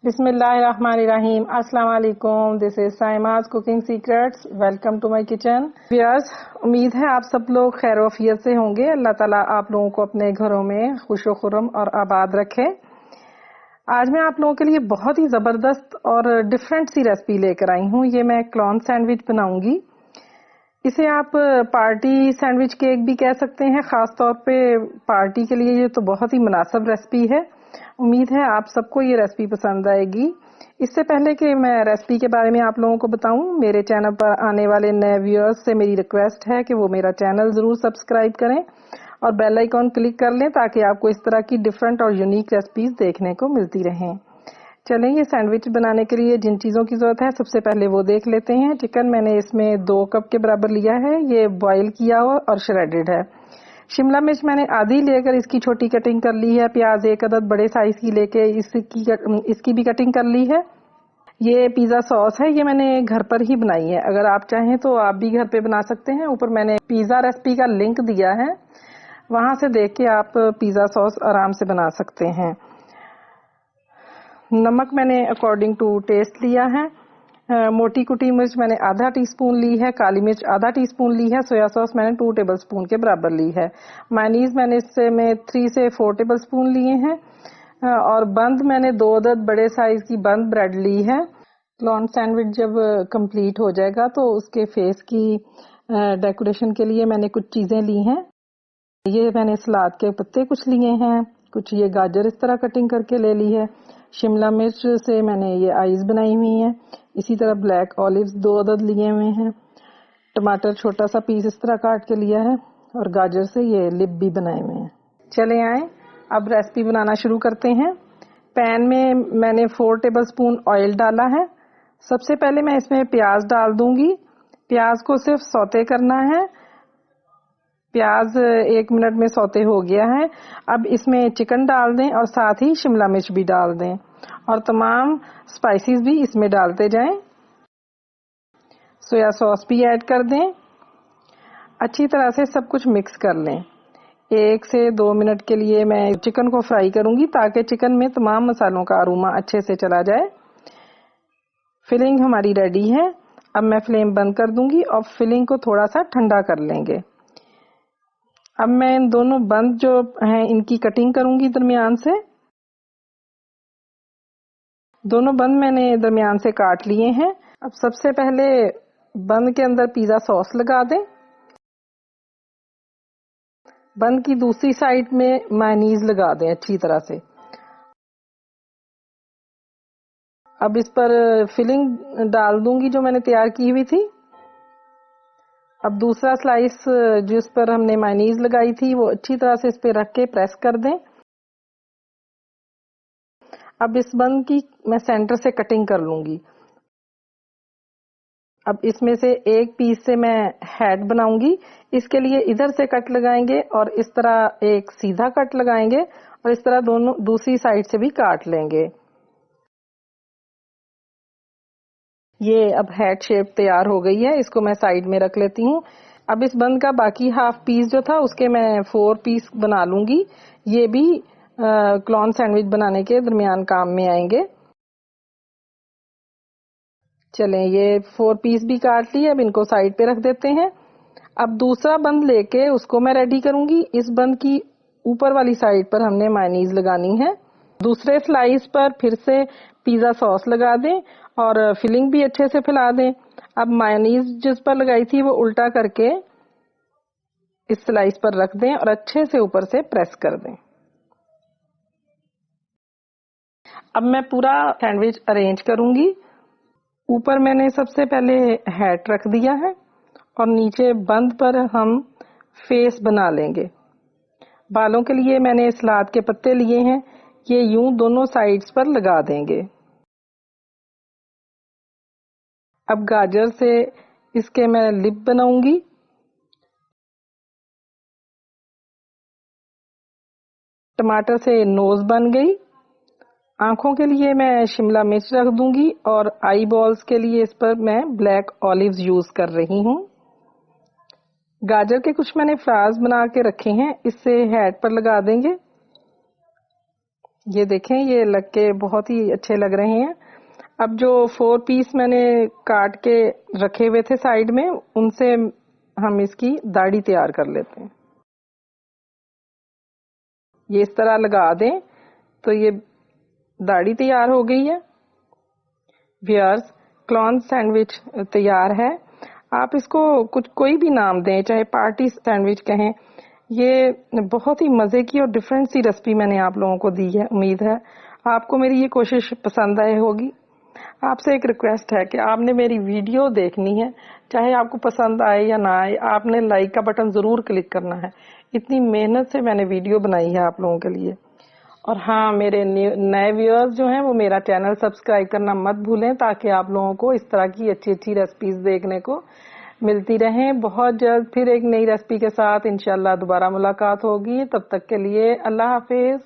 बिस्मिल्लाहिर्रहमानिर्रहीम। अस्सलाम वालेकुम। This is Saima's cooking secrets. Welcome to my kitchen. Viewers, उम्मीद है आप सब लोग खैर वफियत से होंगे। अल्लाह ताला आप लोगों को अपने घरों में खुशो खुर्रम और आबाद रखे। आज मैं आप लोगों के लिए बहुत ही ज़बरदस्त और डिफरेंट सी रेसिपी लेकर आई हूँ। ये मैं क्लॉन सैंडविच बनाऊंगी। इसे आप पार्टी सैंडविच केक भी कह सकते हैं। ख़ास तौर पे पार्टी के लिए ये तो बहुत ही मुनासिब रेसिपी है। उम्मीद है आप सबको ये रेसिपी पसंद आएगी। इससे पहले कि मैं रेसिपी के बारे में आप लोगों को बताऊं, मेरे चैनल पर आने वाले नए व्यूअर्स से मेरी रिक्वेस्ट है कि वो मेरा चैनल ज़रूर सब्सक्राइब करें और बेल आइकॉन क्लिक कर लें ताकि आपको इस तरह की डिफरेंट और यूनिक रेसिपीज देखने को मिलती रहें। चलें, ये सैंडविच बनाने के लिए जिन चीज़ों की ज़रूरत है सबसे पहले वो देख लेते हैं। चिकन मैंने इसमें 2 कप के बराबर लिया है। ये बॉईल किया हुआ और श्रेडेड है। शिमला मिर्च मैंने आधी लेकर इसकी छोटी कटिंग कर ली है। प्याज 1 अदद बड़े साइज की लेके इसकी भी कटिंग कर ली है। ये पिज़्ज़ा सॉस है, ये मैंने घर पर ही बनाई है। अगर आप चाहें तो आप भी घर पे बना सकते हैं। ऊपर मैंने पिज़्ज़ा रेसिपी का लिंक दिया है, वहां से देख के आप पिज़्ज़ा सॉस आराम से बना सकते हैं। नमक मैंने अकॉर्डिंग टू टेस्ट लिया है। मोटी कुटी मिर्च मैंने आधा टीस्पून ली है। काली मिर्च आधा टीस्पून ली है। सोया सॉस मैंने 2 टेबलस्पून के बराबर ली है। मायोनीज मैंने इससे में 3 से 4 टेबलस्पून लिए हैं। और बंद मैंने 2 अदद बड़े साइज की बंद ब्रेड ली है। क्लॉन सैंडविच जब कंप्लीट हो जाएगा तो उसके फेस की डेकोरेशन के लिए मैंने कुछ चीजें ली हैं। ये मैंने सलाद के पत्ते कुछ लिए हैं, कुछ ये गाजर इस तरह कटिंग करके ले ली है। शिमला मिर्च से मैंने ये आइज बनाई हुई है। इसी तरह ब्लैक ऑलिव्स 2 अदद लिए हुए हैं। टमाटर छोटा सा पीस इस तरह काट के लिया है और गाजर से ये लिप भी बनाए हुए हैं। चले आए अब रेसिपी बनाना शुरू करते हैं। पैन में मैंने 4 टेबलस्पून ऑयल डाला है। सबसे पहले मैं इसमें प्याज डाल दूंगी। प्याज को सिर्फ सौते करना है। प्याज 1 मिनट में सौते हो गया है। अब इसमें चिकन डाल दें और साथ ही शिमला मिर्च भी डाल दें और तमाम स्पाइसेस भी इसमें डालते जाएं। सोया सॉस भी ऐड कर दें। अच्छी तरह से सब कुछ मिक्स कर लें। 1 से 2 मिनट के लिए मैं चिकन को फ्राई करूंगी ताकि चिकन में तमाम मसालों का अरोमा अच्छे से चला जाए। फिलिंग हमारी रेडी है। अब मैं फ्लेम बंद कर दूंगी और फिलिंग को थोड़ा सा ठंडा कर लेंगे। अब मैं इन दोनों बंद जो हैं इनकी कटिंग करूंगी दरमियान से। दोनों बंद मैंने दरमियान से काट लिए हैं। अब सबसे पहले बंद के अंदर पिज़्ज़ा सॉस लगा दें। बंद की दूसरी साइड में मायोनीज लगा दें अच्छी तरह से। अब इस पर फिलिंग डाल दूंगी जो मैंने तैयार की हुई थी। अब दूसरा स्लाइस जिस पर हमने मायोनीज लगाई थी वो अच्छी तरह से इस पे रख के प्रेस कर दें। अब इस बंद की मैं सेंटर से कटिंग कर लूंगी। अब इसमें से एक पीस से मैं हेड बनाऊंगी। इसके लिए इधर से कट लगाएंगे और इस तरह एक सीधा कट लगाएंगे और इस तरह दोनों दूसरी साइड से भी काट लेंगे। ये अब हेड शेप तैयार हो गई है। इसको मैं साइड में रख लेती हूँ। अब इस बंद का बाकी हाफ पीस जो था उसके मैं 4 पीस बना लूंगी। ये भी क्लॉन सैंडविच बनाने के दरमियान काम में आएंगे। चलें, ये 4 पीस भी काट लिए। अब इनको साइड पे रख देते हैं। अब दूसरा बंद लेके उसको मैं रेडी करूंगी। इस बंद की ऊपर वाली साइड पर हमने मायोनीज लगानी है। दूसरे स्लाइस पर फिर से पिज़्ज़ा सॉस लगा दें और फिलिंग भी अच्छे से फैला दें। अब मायोनीज जिस पर लगाई थी वो उल्टा करके इस स्लाइस पर रख दें और अच्छे से ऊपर से प्रेस कर दें। अब मैं पूरा सैंडविच अरेंज करूंगी। ऊपर मैंने सबसे पहले हैट रख दिया है और नीचे बंद पर हम फेस बना लेंगे। बालों के लिए मैंने सलाद के पत्ते लिए हैं। ये यूं दोनों साइड्स पर लगा देंगे। अब गाजर से इसके मैं लिप बनाऊंगी। टमाटर से नोज बन गई। आंखों के लिए मैं शिमला मिर्च रख दूंगी और आई बॉल्स के लिए इस पर मैं ब्लैक ऑलिव्स यूज कर रही हूँ। गाजर के कुछ मैंने फ्लावर्स बना के रखे हैं, इससे हेड पर लगा देंगे। ये देखें, ये लग के बहुत ही अच्छे लग रहे हैं। अब जो 4 पीस मैंने काट के रखे हुए थे साइड में, उनसे हम इसकी दाढ़ी तैयार कर लेते हैं। ये इस तरह लगा दें तो ये दाढ़ी तैयार हो गई है। व्यूअर्स, क्लॉन सैंडविच तैयार है। आप इसको कुछ कोई भी नाम दें, चाहे पार्टी सैंडविच कहें। ये बहुत ही मजे की और डिफरेंट सी रेसिपी मैंने आप लोगों को दी है। उम्मीद है आपको मेरी ये कोशिश पसंद आई होगी। आपसे एक रिक्वेस्ट है कि आपने मेरी वीडियो देखनी है, चाहे आपको पसंद आए या ना आए, आपने लाइक का बटन जरूर क्लिक करना है। इतनी मेहनत से मैंने वीडियो बनाई है आप लोगों के लिए। और हाँ, मेरे नए व्यूअर्स जो हैं वो मेरा चैनल सब्सक्राइब करना मत भूलें, ताकि आप लोगों को इस तरह की अच्छी अच्छी रेसिपीज देखने को मिलती रहें। बहुत जल्द फिर एक नई रेसिपी के साथ इंशाल्लाह दोबारा मुलाकात होगी। तब तक के लिए अल्लाह हाफिज।